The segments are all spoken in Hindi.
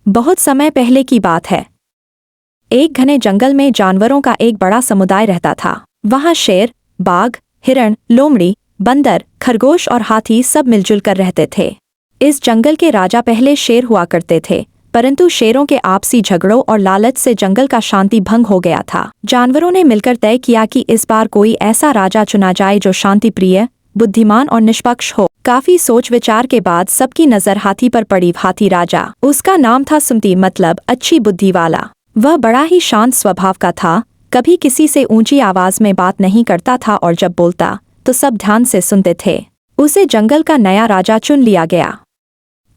बहुत समय पहले की बात है। एक घने जंगल में जानवरों का एक बड़ा समुदाय रहता था। वहाँ शेर, बाघ, हिरण, लोमड़ी, बंदर, खरगोश और हाथी सब मिलजुल कर रहते थे। इस जंगल के राजा पहले शेर हुआ करते थे, परंतु शेरों के आपसी झगड़ों और लालच से जंगल का शांति भंग हो गया था। जानवरों ने मिलकर तय किया कि इस बार कोई ऐसा राजा चुना जाए जो शांति प्रिय, बुद्धिमान और निष्पक्ष हो। काफी सोच विचार के बाद सबकी नजर हाथी पर पड़ी। हाथी राजा, उसका नाम था सुमति, मतलब अच्छी बुद्धि वाला। वह बड़ा ही शांत स्वभाव का था, कभी किसी से ऊंची आवाज में बात नहीं करता था और जब बोलता तो सब ध्यान से सुनते थे। उसे जंगल का नया राजा चुन लिया गया।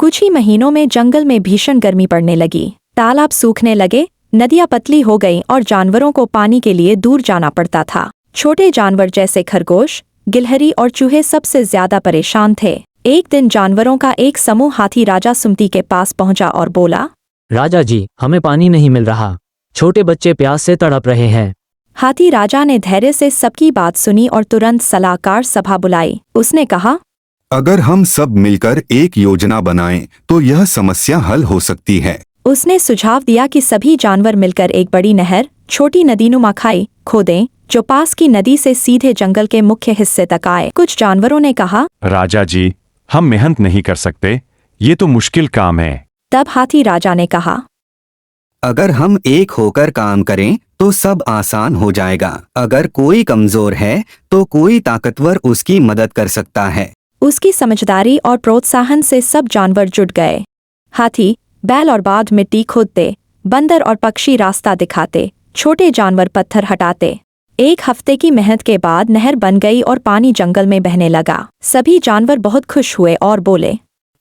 कुछ ही महीनों में जंगल में भीषण गर्मी पड़ने लगी। तालाब सूखने लगे, नदियां पतली हो गईं और जानवरों को पानी के लिए दूर जाना पड़ता था। छोटे जानवर जैसे खरगोश, गिलहरी और चूहे सबसे ज्यादा परेशान थे। एक दिन जानवरों का एक समूह हाथी राजा सुमति के पास पहुंचा और बोला, राजा जी, हमें पानी नहीं मिल रहा। छोटे बच्चे प्यास से तड़प रहे हैं। हाथी राजा ने धैर्य से सबकी बात सुनी और तुरंत सलाहकार सभा बुलाई। उसने कहा, अगर हम सब मिलकर एक योजना बनाएं तो यह समस्या हल हो सकती है। उसने सुझाव दिया कि सभी जानवर मिलकर एक बड़ी नहर, छोटी नदीनुमा खाई खोदें जो पास की नदी से सीधे जंगल के मुख्य हिस्से तक आए। कुछ जानवरों ने कहा, राजा जी, हम मेहनत नहीं कर सकते, ये तो मुश्किल काम है। तब हाथी राजा ने कहा, अगर हम एक होकर काम करें तो सब आसान हो जाएगा। अगर कोई कमजोर है तो कोई ताकतवर उसकी मदद कर सकता है। उसकी समझदारी और प्रोत्साहन से सब जानवर जुट गए। हाथी, बैल और बाघ मिट्टी खोदते, बंदर और पक्षी रास्ता दिखाते, छोटे जानवर पत्थर हटाते। एक हफ्ते की मेहनत के बाद नहर बन गई और पानी जंगल में बहने लगा। सभी जानवर बहुत खुश हुए और बोले,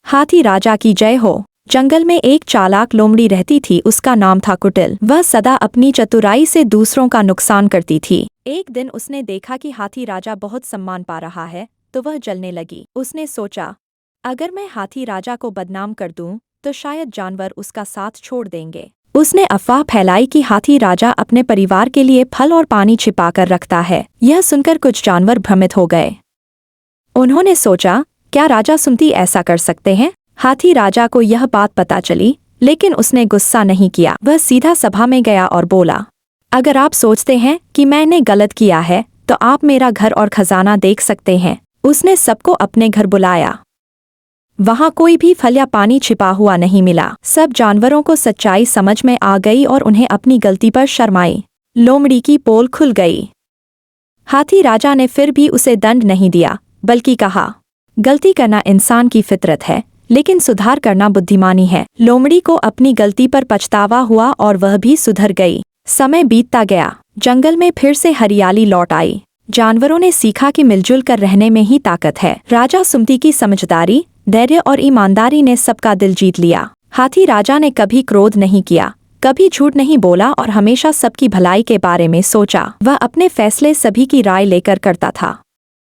हाथी राजा की जय हो। जंगल में एक चालाक लोमड़ी रहती थी, उसका नाम था कुटिल। वह सदा अपनी चतुराई से दूसरों का नुकसान करती थी। एक दिन उसने देखा कि हाथी राजा बहुत सम्मान पा रहा है तो वह जलने लगी। उसने सोचा, अगर मैं हाथी राजा को बदनाम कर दूं तो शायद जानवर उसका साथ छोड़ देंगे। उसने अफवाह फैलाई कि हाथी राजा अपने परिवार के लिए फल और पानी छिपाकर रखता है। यह सुनकर कुछ जानवर भ्रमित हो गए। उन्होंने सोचा, क्या राजा सुमति ऐसा कर सकते हैं? हाथी राजा को यह बात पता चली, लेकिन उसने गुस्सा नहीं किया। वह सीधा सभा में गया और बोला, अगर आप सोचते हैं कि मैंने गलत किया है तो आप मेरा घर और खजाना देख सकते हैं। उसने सबको अपने घर बुलाया। वहां कोई भी फल या पानी छिपा हुआ नहीं मिला। सब जानवरों को सच्चाई समझ में आ गई और उन्हें अपनी गलती पर शर्म आई। लोमड़ी की पोल खुल गई। हाथी राजा ने फिर भी उसे दंड नहीं दिया, बल्कि कहा, गलती करना इंसान की फितरत है, लेकिन सुधार करना बुद्धिमानी है। लोमड़ी को अपनी गलती पर पछतावा हुआ और वह भी सुधर गई। समय बीतता गया, जंगल में फिर से हरियाली लौट आई। जानवरों ने सीखा कि मिलजुल कर रहने में ही ताकत है। राजा सुमति की समझदारी, धैर्य और ईमानदारी ने सबका दिल जीत लिया। हाथी राजा ने कभी क्रोध नहीं किया, कभी झूठ नहीं बोला और हमेशा सबकी भलाई के बारे में सोचा। वह अपने फैसले सभी की राय लेकर करता था।